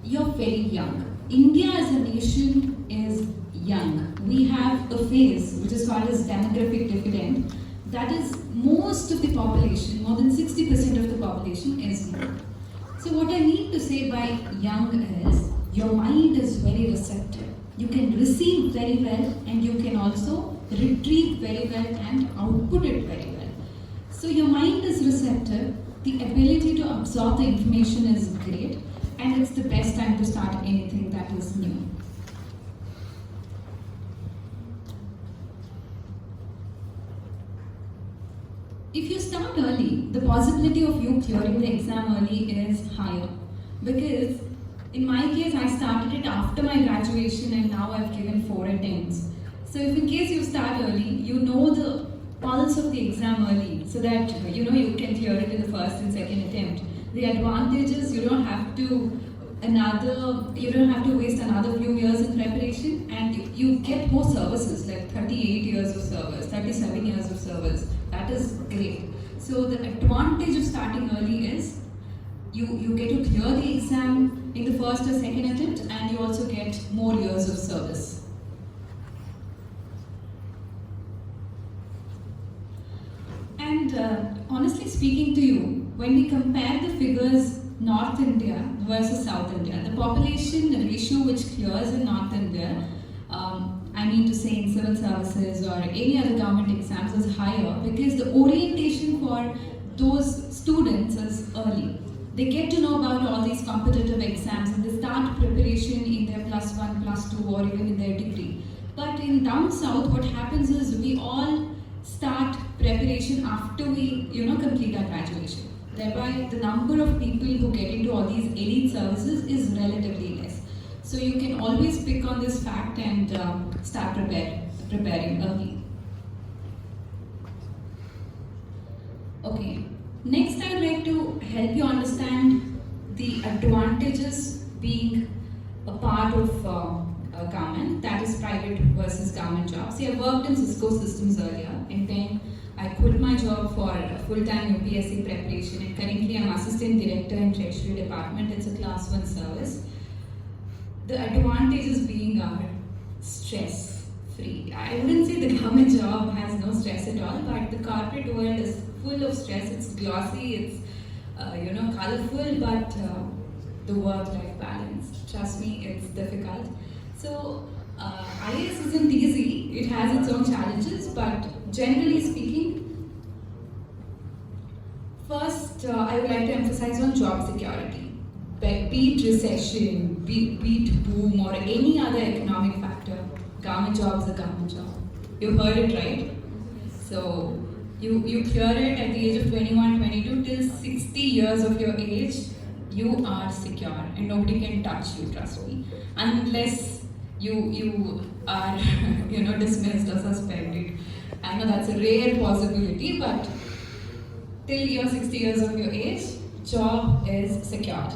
you're very young. India as a nation is young. We have a phase which is called as demographic dividend. That is, most of the population, more than 60% of the population is young. So what I need to say by young is, your mind is very receptive. You can receive very well and you can also retrieve very well and output it very well. So your mind is receptive, the ability to absorb the information is great, and it's the best time to start anything that is new. If you start early, the possibility of you clearing the exam early is higher. Because in my case, I started it after my graduation and now I've given 4 attempts. So if in case you start early, you know the pulse of the exam early so that you can clear it in the first and second attempt. The advantage is you don't have to waste another few years in preparation, and you get more services like 38 years of service, 37 years of service. That is great. So the advantage of starting early is you get to clear the exam in the first or second attempt, and you also get more years of service. And honestly speaking to you, when we compare the figures North India versus South India, the population ratio which clears in North India, I mean to say in civil services or any other government exams, is higher because the orientation for those students is early. They get to know about all these competitive exams and they start preparation in their +1, +2 or even in their degree. But in down south, what happens is we all start preparation after we complete our graduation. Thereby, the number of people who get into all these elite services is relatively less. So you can always pick on this fact and start preparing early. Okay, next I would like to help you understand the advantages being a part of government, that is private versus government jobs. See, I worked in Cisco systems earlier, and then I quit my job for full-time UPSC preparation, and currently I'm Assistant Director in Treasury Department. It's a Class 1 service. The advantages being are stress-free. I wouldn't say the government job has no stress at all, but the corporate world is full of stress. It's glossy, it's colorful, but the work-life balance, trust me, it's difficult. So IAS isn't easy. It has its own challenges, but generally speaking, first I would like to emphasize on job security. Be it recession, be it boom or any other economic factor, government job is a government job. You heard it right? So you clear it at the age of 21, 22 till 60 years of your age, you are secure and nobody can touch you, trust me. Unless you are dismissed or suspended. I know that's a rare possibility, but till you're 60 years of your age, job is secured.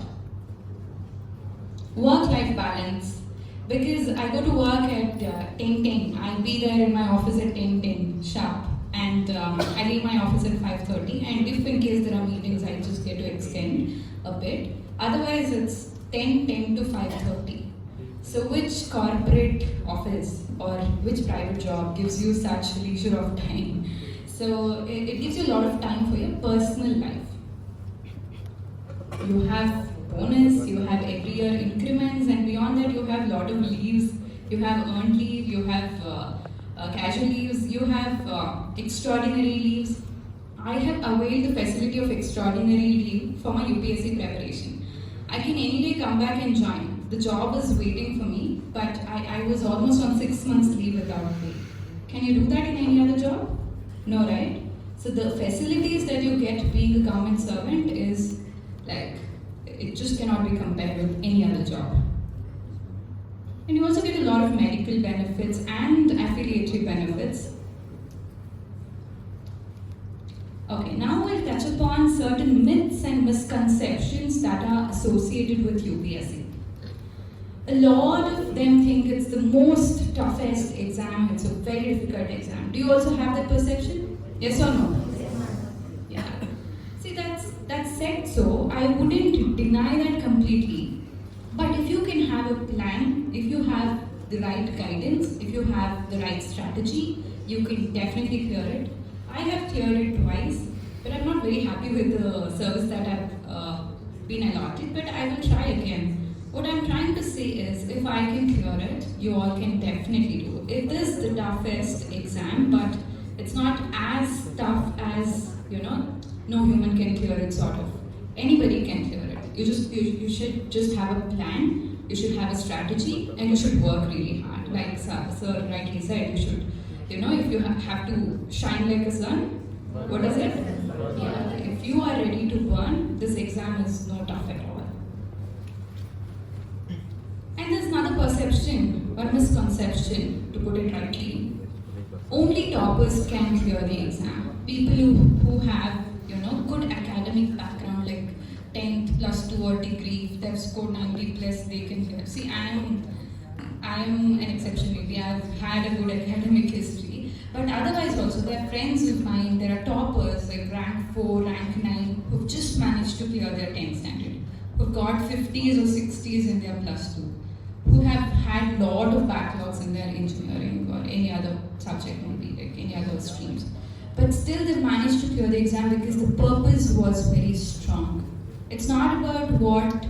Work-life balance. Because I go to work at 10:10. I'll be there in my office at 10:10 sharp. And I leave my office at 5:30. And if in case there are meetings, I just get to extend a bit. Otherwise, it's 10:10 to 5:30. So which corporate office or which private job gives you such leisure of time? So it gives you a lot of time for your personal life. You have bonus, you have every year increments, and beyond that you have a lot of leaves. You have earned leave, you have casual leaves, you have extraordinary leaves. I have availed the facility of extraordinary leave for my UPSC preparation. I can any day come back and join. The job is waiting for me, but I was almost on 6 months leave without pay. Can you do that in any other job? No, right? So the facilities that you get being a government servant is like, it just cannot be compared with any other job. And you also get a lot of medical benefits and affiliatory benefits. Okay, now we'll touch upon certain myths and misconceptions that are associated with UPSC. A lot of them think it's the most toughest exam, it's a very difficult exam. Do you also have that perception? Yes or no? Yeah. See, that's said so, I wouldn't deny that completely. But if you can have a plan, if you have the right guidance, if you have the right strategy, you can definitely clear it. I have cleared it twice, but I'm not very happy with the service that I've been allotted, but I will try again. What I'm trying to say is, if I can clear it, you all can definitely do it. It is the toughest exam, but it's not as tough as, no human can clear it, sort of. Anybody can clear it. You should just have a plan, you should have a strategy, and you should work really hard. Like Sir rightly said, you should, if you have to shine like a sun, what is it? Yeah, if you are ready to burn, this exam is no tough at all. And there's another perception or misconception, to put it rightly. Only toppers can clear the exam. People who have, good academic background, like 10th plus 2 or degree, if they've scored 90 plus, they can clear. See, I'm an exception maybe. I've had a good academic history. But otherwise also, there are friends of mine, there are toppers like rank 4, rank 9, who've just managed to clear their 10th standard, who've got 50s or 60s in their plus 2, who have had a lot of backlogs in their engineering or any other subject, maybe like any other streams. But still they've managed to clear the exam because the purpose was very strong. It's not about what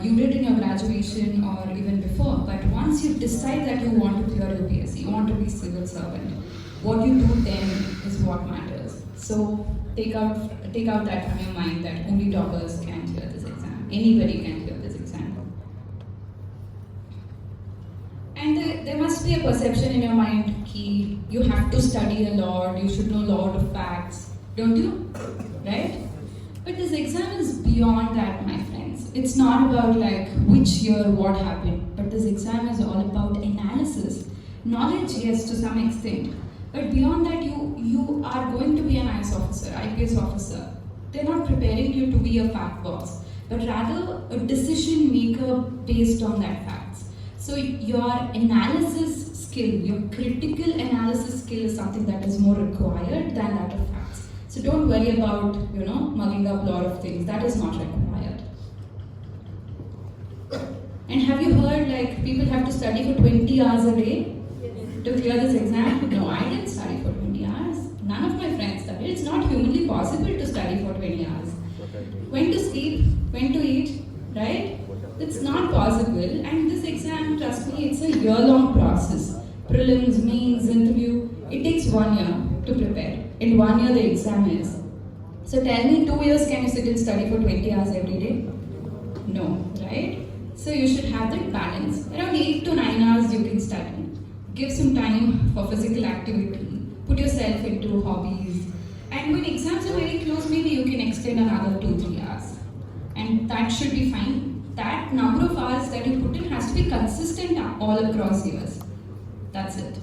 you did in your graduation or even before, but once you decide that you want to clear your UPSC, you want to be civil servant, what you do then is what matters. So take out that from your mind that only toppers can clear this exam. Anybody can clear this exam. And there must be a perception in your mind that you have to study a lot, you should know a lot of facts, don't you? Right? But this exam is beyond that, my friends. It's not about like which year, what happened, but this exam is all about analysis. Knowledge, yes, to some extent. But beyond that, you are going to be an IAS officer, IPS officer. They're not preparing you to be a fact boss, but rather a decision maker based on that facts. So your analysis skill, your critical analysis skill is something that is more required than that of facts. So don't worry about, mugging up a lot of things. That is not required. And have you heard like people have to study for 20 hours a day to clear this exam? No, I didn't study for 20 hours. None of my friends studied. It's not humanly possible to study for 20 hours. When to sleep, when to eat, right? It's not possible. And this exam, trust me, it's a year-long process. Prelims, mains, interview, it takes 1 year to prepare. In 1 year, the exam is. So tell me, 2 years can you sit and study for 20 hours every day? No, right? So you should have that balance. Around 8 to 9 hours you can study. Give some time for physical activity. Put yourself into hobbies. And when exams are very close, maybe you can extend another 2-3 hours. And that should be fine. That number of hours that you put in has to be consistent all across years. That's it.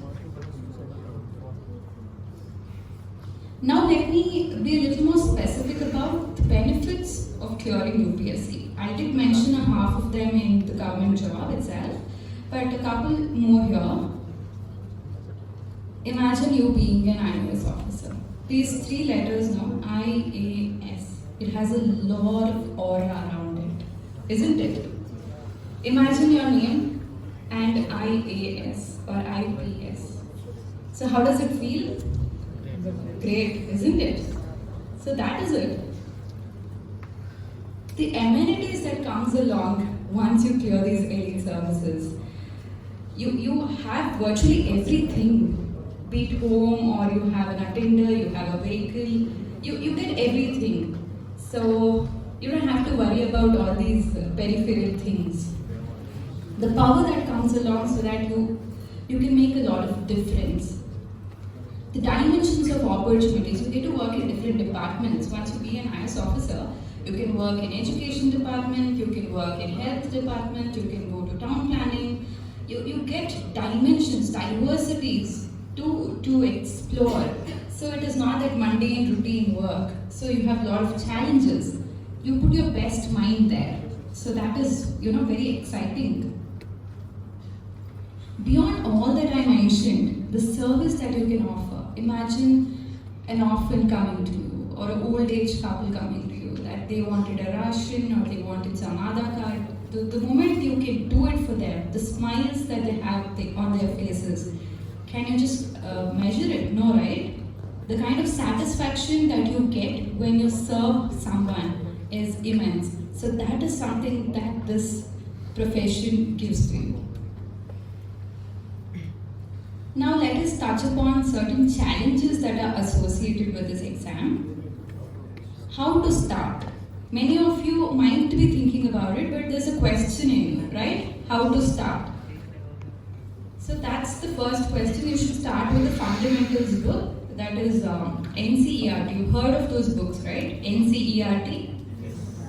Now let me be a little more specific about the benefits of clearing UPSC. I did mention a half of them in the government job itself, but a couple more here. Imagine you being an IAS officer. These 3 letters now, IAS, it has a lot of aura around it, isn't it? Imagine your name and IAS or IPS. So how does it feel? Great, isn't it? So that is it. The amenities that comes along once you clear these elite services, you have virtually everything. Be it home or you have an attender, you have a vehicle, you get everything. So you don't have to worry about all these peripheral things. The power that comes along so that you can make a lot of difference. The dimensions of opportunities, you get to work in different departments. Once you be an IAS officer, you can work in education department, you can work in health department, you can go to town planning. You get dimensions, diversities to explore. So it is not that mundane routine work. So you have a lot of challenges. You put your best mind there. So that is, very exciting. Beyond all that I mentioned, the service that you can offer. Imagine an orphan coming to you or an old age couple coming to you that they wanted a ration or they wanted some Aadhaar card. the moment you can do it for them, the smiles that they have on their faces, can you just measure it? No, right? The kind of satisfaction that you get when you serve someone is immense. So that is something that this profession gives to you. Now let us touch upon certain challenges that are associated with this exam. How to start? Many of you might be thinking about it, but there's a question in you, right? How to start? So that's the first question. You should start with the fundamentals book, that is NCERT. You've heard of those books, right? NCERT.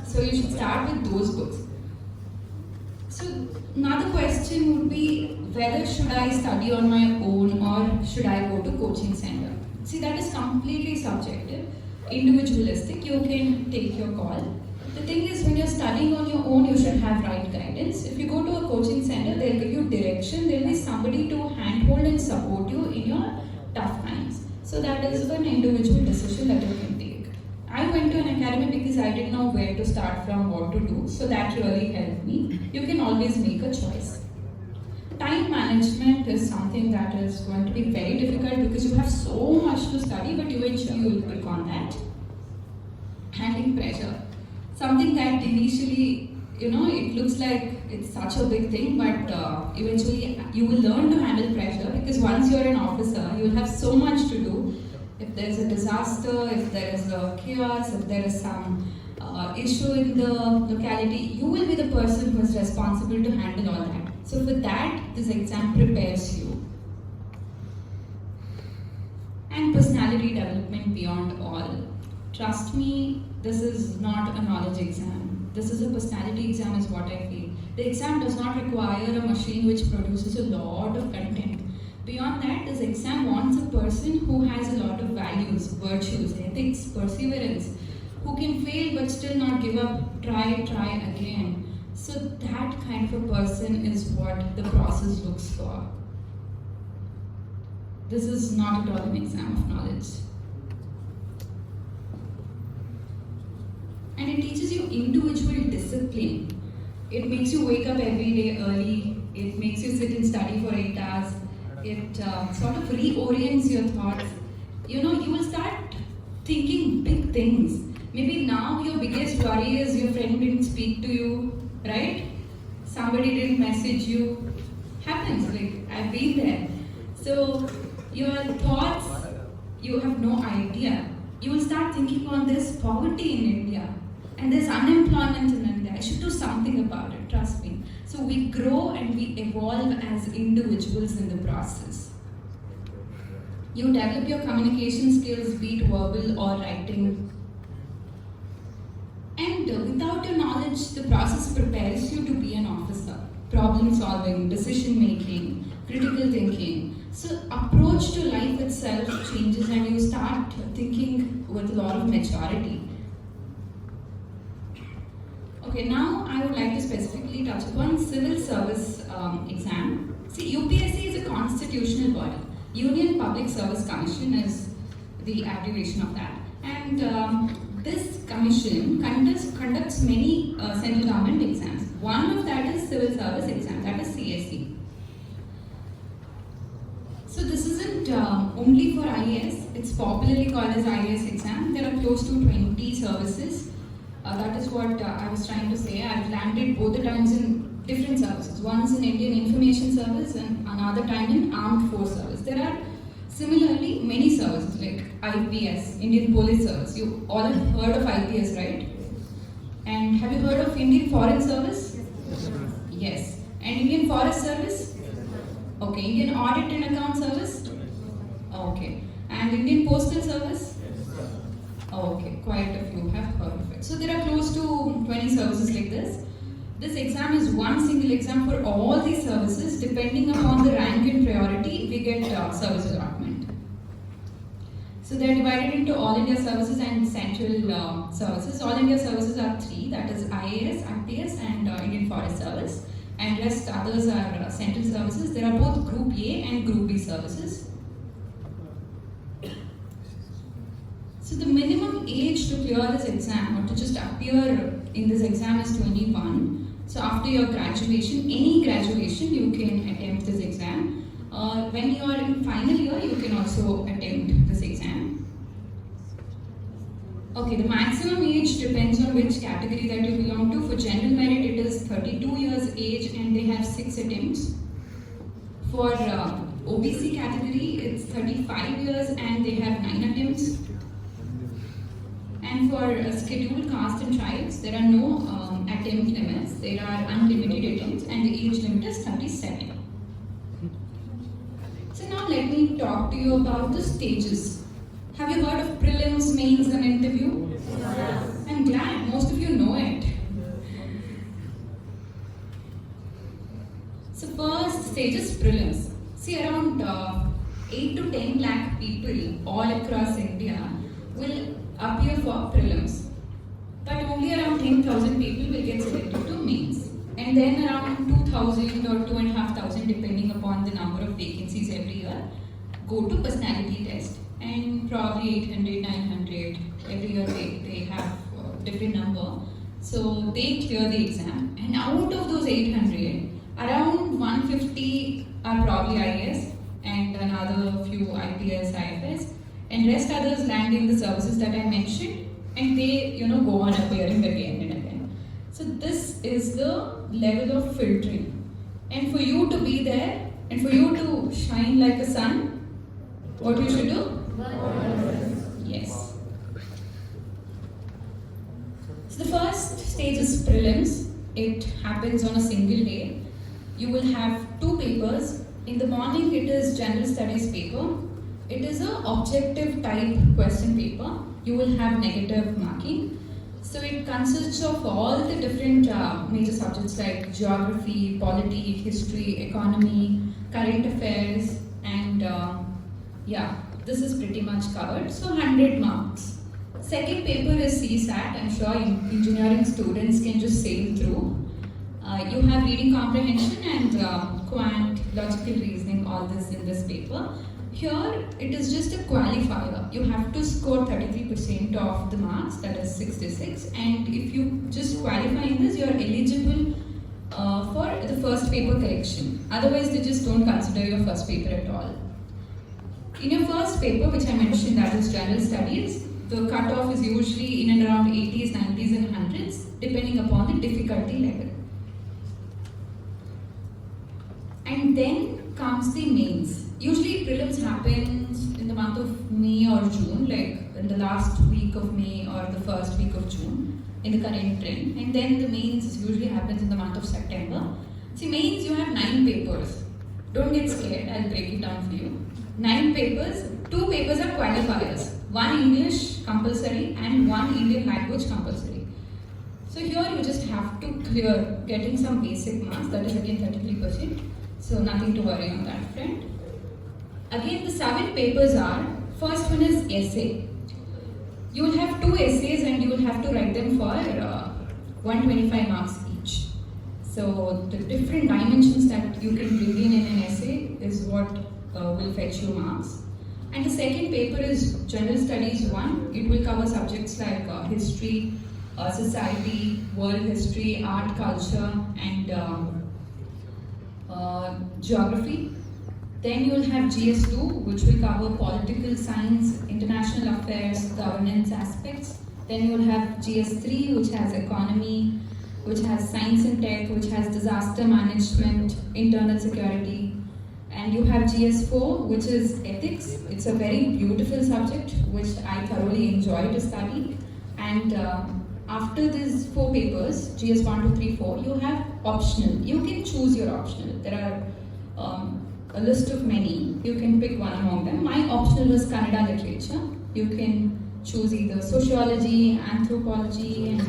So you should start with those books. So another question would be, whether should I study on my own or should I go to coaching center? See, that is completely subjective, individualistic. You can take your call. The thing is, when you're studying on your own, you should have right guidance. If you go to a coaching center, they'll give you direction. There'll be somebody to handhold and support you in your tough times. So that is an individual decision that you can take. I went to an academy because I didn't know where to start from, what to do. So that really helped me. You can always make a choice. Time management is something that is going to be very difficult because you have so much to study, but eventually you will pick on that. Handling pressure. Something that initially, it looks like it's such a big thing, but eventually you will learn to handle pressure because once you're an officer, you will have so much to do. If there's a disaster, if there is a chaos, if there is some issue in the locality, you will be the person who is responsible to handle all that. So for that, this exam prepares you. And personality development beyond all. Trust me, this is not a knowledge exam. This is a personality exam is what I feel. The exam does not require a machine which produces a lot of content. Beyond that, this exam wants a person who has a lot of values, virtues, ethics, perseverance, who can fail but still not give up, try again. So that kind of a person is what the process looks for. This is not at all an exam of knowledge. And it teaches you individual discipline. It makes you wake up every day early. It makes you sit and study for 8 hours. It sort of reorients your thoughts. You will start thinking big things. Maybe now your biggest worry is your friend didn't speak to you, right? Somebody didn't message you. Happens, like I've been there. So your thoughts, you have no idea. You will start thinking on this poverty in India and there's unemployment in India. I should do something about it, trust me. So we grow and we evolve as individuals in the process. You develop your communication skills, be it verbal or writing. And without your knowledge, the process prepares you to be an officer. Problem solving, decision making, critical thinking. So approach to life itself changes and you start thinking with a lot of maturity. Okay, now I would like to specifically touch upon civil service exam. See, UPSC is a constitutional body. Union Public Service Commission is the abbreviation of that. And this commission conducts many central government exams. One of that is civil service exam, that is CSE. So this isn't only for IAS, it's popularly called as IAS exam. There are close to 20 services. That is what I was trying to say. I've landed both the times in different services. Once in Indian Information Service and another time in Armed Force Service. There are similarly many services like IPS, Indian Police Service. You all have heard of IPS, right? And have you heard of Indian Foreign Service? Yes. And Indian Forest Service? Okay. Indian Audit and Account Service? Okay. And Indian Postal Service? Okay, quite a few have heard of it. So there are close to 20 services like this. This exam is one single exam for all these services. Depending upon the rank and priority, we get service allotment. So they are divided into All India Services and Central Services. All India Services are 3, that is IAS, IPS and Indian Forest Service. And rest others are Central Services. There are both Group A and Group B services. So the minimum age to clear this exam or to just appear in this exam is 21. So after your graduation, any graduation, you can attempt this exam. When you are in final year, you can also attempt this exam. Okay, the maximum age depends on which category that you belong to. For general merit, it is 32 years age and they have 6 attempts. For OBC category, it's 35 years and they have 9 attempts. And for scheduled caste and tribes, there are no attempt limits. There are unlimited attempts and the age limit is 37. So now let me talk to you about the stages. Have you heard of prelims, mains and interview? Yes. I'm glad most of you know it. So first stage is prelims. See, around 8 to 10 lakh people all across India will appear for prelims. But only around 10,000 people will get selected to mains. And then around 2,000 or 2,500 depending upon the number of vacancies every year go to personality test. And probably 800, 900, every year they have a different number. So they clear the exam. And out of those 800, around 150 are probably IAS and another few IPS, IFS. And rest others land in the services that I mentioned and they go on appearing again and again. So this is the level of filtering. And for you to be there and for you to shine like a sun, what you should do? Yes. So the first stage is prelims. It happens on a single day. You will have 2 papers. In the morning it is general studies paper. It is an objective type question paper. You will have negative marking. So it consists of all the different major subjects like geography, polity, history, economy, current affairs, and this is pretty much covered. So 100 marks. Second paper is Csat. I'm sure engineering students can just sail through. You have reading comprehension and quant, logical reasoning, all this in this paper. Here, it is just a qualifier. You have to score 33% of the marks, that is 66. And if you just qualify in this, you are eligible for the first paper correction. Otherwise, they just don't consider your first paper at all. In your first paper, which I mentioned, that is general studies, the cutoff is usually in and around 80s, 90s and 100s, depending upon the difficulty level. And then comes the mains. Usually prelims happens in the month of May or June, like in the last week of May or the first week of June in the current trend. And then the mains usually happens in the month of September. See, mains you have 9 papers. Don't get scared, I'll break it down for you. 9 papers, 2 papers are qualifiers. 1 English compulsory and 1 Indian language compulsory. So here you just have to clear getting some basic marks, that is again 33%. So nothing to worry on that front. Again, the 7 papers are, first one is essay. You will have 2 essays and you will have to write them for 125 marks each. So the different dimensions that you can bring in an essay is what will fetch you marks. And the second paper is General Studies 1. It will cover subjects like history, society, world history, art, culture, and geography. Then you will have GS2, which will cover political science, international affairs, governance aspects. Then you will have GS3, which has economy, which has science and tech, which has disaster management, internal security. And you have GS4, which is ethics. It's a very beautiful subject, which I thoroughly enjoy to study. And after these 4 papers, GS1, 2, 3, 4, you have optional. You can choose your optional. There are a list of many. You can pick one among them. My optional was Kannada literature. You can choose either sociology, anthropology, and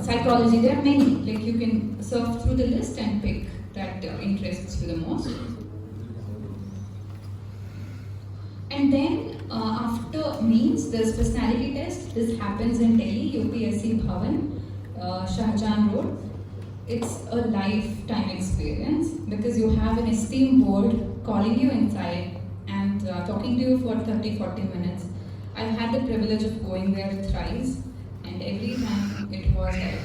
psychology. There are many. Like you can surf through the list and pick that interests you the most. And then after mains, there's personality test. This happens in Delhi, UPSC Bhavan, Shahjahan Road. It's a lifetime experience because you have an esteemed board calling you inside and talking to you for 30-40 minutes. I've had the privilege of going there thrice, and every time it was hell.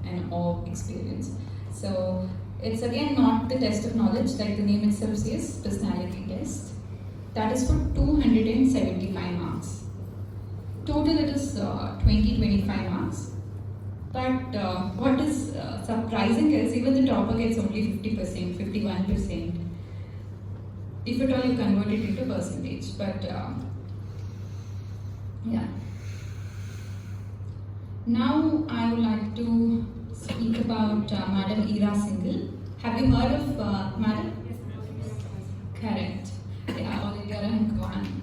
an awe experience. So it's again not the test of knowledge, like the name itself says, personality test. That is for 275 marks. Total it is 20-25 marks. But what is surprising is even the topper gets only 50%, 51%. If at all you convert it into percentage. But yeah. Now I would like to speak about Madam Ira Singhal. Have you heard of Madam? Yes. Correct. Yeah, All India rank 1.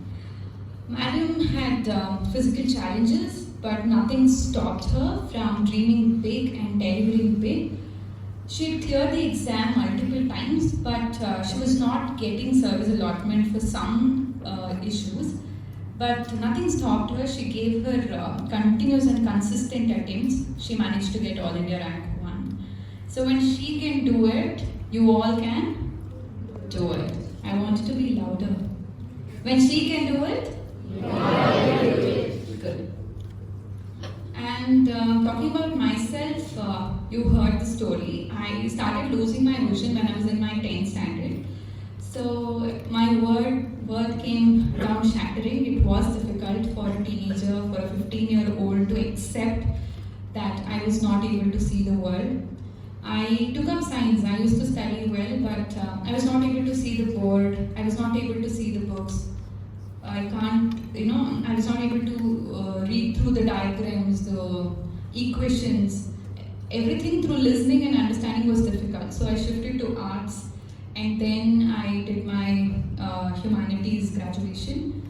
Madam had physical challenges, but nothing stopped her from dreaming big and delivering big. She had cleared the exam multiple times, but she was not getting service allotment for some issues. But nothing stopped her. She gave her continuous and consistent attempts. She managed to get All India rank 1. So when she can do it, you all can do it. I want it to be louder. When she can do it, you all can do it. Good. And talking about myself, you heard the story. I started losing my vision when I was in my 10th standard. So my world came down shattering. It was difficult for a teenager, for a 15-year-old to accept that I was not able to see the world. I took up science. I used to study well, but I was not able to see the board. I was not able to see the books. I was not able to read through the diagrams, the equations. Everything through listening and understanding was difficult. So I shifted to arts, and then I did my humanities graduation.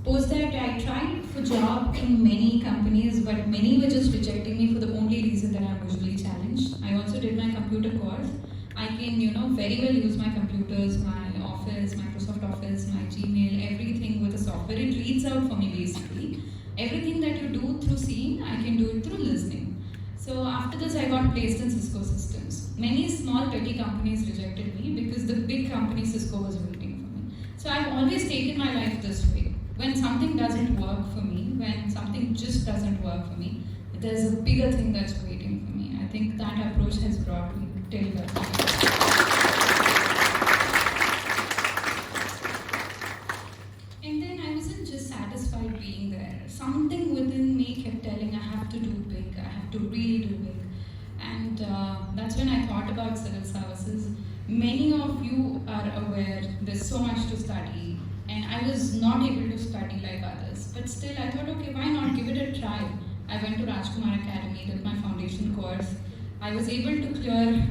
Post that, I tried for job in many companies, but many were just rejecting me for the only reason that I'm visually challenged. I also did my computer course. I can, very well use my computers, my Office, Microsoft Office, my Gmail, everything with a software. It reads out for me basically. Everything that you do through seeing, I can do it through listening. So after this, I got placed in Cisco Systems. Many small techie companies rejected me because the big company Cisco was waiting for me. So I've always taken my life this way. When something doesn't work for me, when something just doesn't work for me, there's a bigger thing that's waiting for me. I think that approach has brought me till here. And then I wasn't just satisfied being there. Something within me kept telling I have to do big, I have to really do big. And that's when I thought about civil services. Many of you are aware there's so much to study, and I was not able to study like others. But still I thought, okay, why not give it a try? I went to Rajkumar Academy, did my foundation course. I was able to clear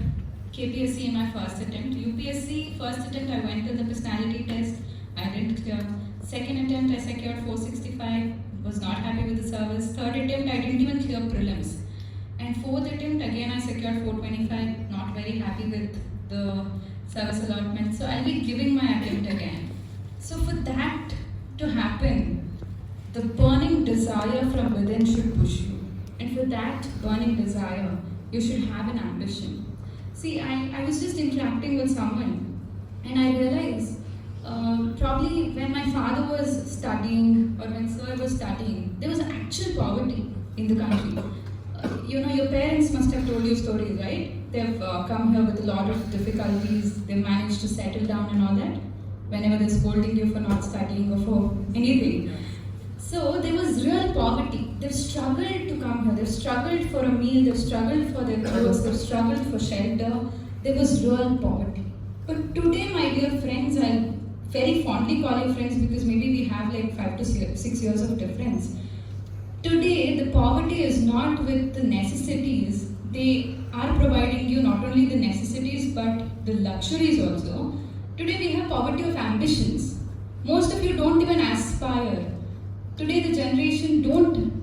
KPSC in my first attempt. UPSC, first attempt I went to the personality test, I didn't clear. Second attempt I secured 465, was not happy with the service. Third attempt I didn't even clear prelims. And fourth attempt again I secured 425, not very happy with the service allotment. So I'll be giving my attempt again. So for that to happen, the burning desire from within should push you. And for that burning desire, you should have an ambition. See, I was just interacting with someone, and I realized probably when my father was studying or when sir was studying, there was actual poverty in the country. Your parents must have told you stories, right? They've come here with a lot of difficulties, they managed to settle down and all that, whenever they're scolding you for not studying or for anything. So there was real poverty. They've struggled to come here, they've struggled for a meal, they've struggled for their clothes, they've struggled for shelter. There was real poverty. But today, my dear friends, I very fondly call you friends because maybe we have like 5 to 6 years of difference. Today, the poverty is not with the necessities. They are providing you not only the necessities but the luxuries also. Today, we have poverty of ambitions. Most of you don't even aspire. Today, the generation don't,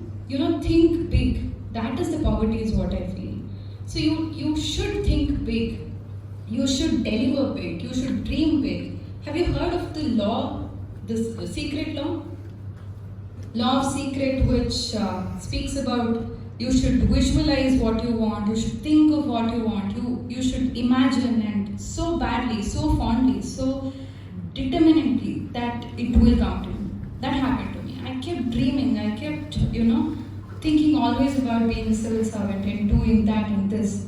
think big. That is the poverty is what I feel. So you should think big. You should deliver big. You should dream big. Have you heard of the law, this secret law? Law of secret, which speaks about you should visualize what you want, you should think of what you want, you should imagine, and so badly, so fondly, so determinantly that it will come to you. That happened to me. I kept dreaming, I kept, thinking always about being a civil servant and doing that and this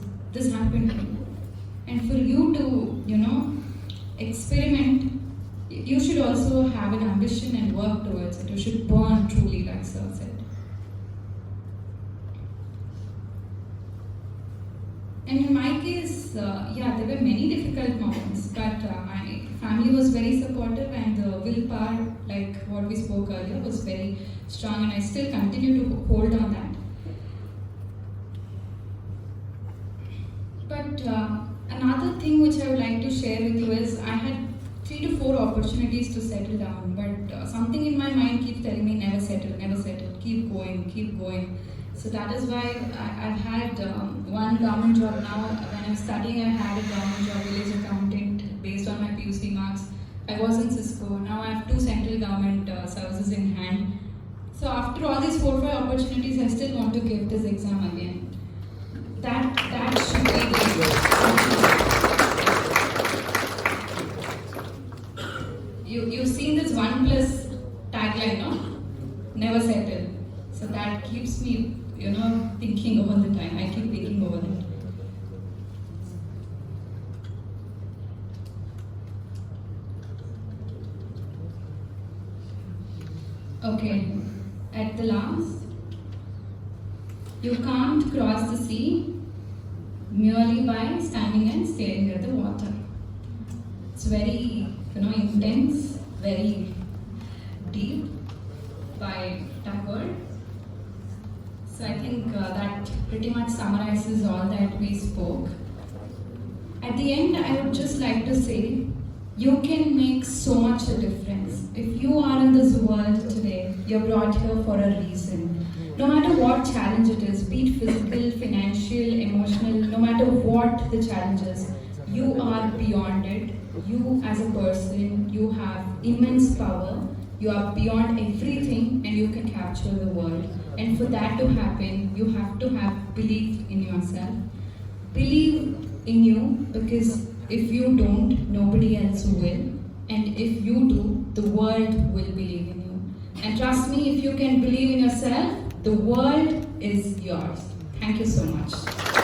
happened to you. And for you to, experiment, you should also have an ambition and work towards it. You should burn truly, like Sir said. And in my case, there were many difficult moments, but my family was very supportive, and the willpower, like what we spoke earlier, was very strong, and I still continue to hold on that. But another thing which I would like to share with you is I had 3 to 4 opportunities to settle down, but something in my mind keeps telling me never settle, keep going. So that is why I've had one government job now. When I'm studying, I had a government job, village accountant, based on my PUC marks. I was in Cisco. Now I have 2 central government services in hand. So after all these 4 or 5 opportunities, I still want to give this exam again. That should be you've seen this 1+ tagline, no? Never settle. So that keeps me, thinking all the time. I keep thinking over it. Okay, at the last, you can't cross the sea merely by standing and staring at the water. It's very, intense, very deep by Tagore. So I think that pretty much summarizes all that we spoke. At the end, I would just like to say, you can make so much a difference. If you are in this world today, you're brought here for a reason. No matter what challenge it is, be it physical, financial, emotional, no matter what the challenge is, you are beyond it. You as a person, you have immense power. You are beyond everything, and you can capture the world. And for that to happen, you have to have belief in yourself. Believe in you, because if you don't, nobody else will. And if you do, the world will believe in you. And trust me, if you can believe in yourself, the world is yours. Thank you so much.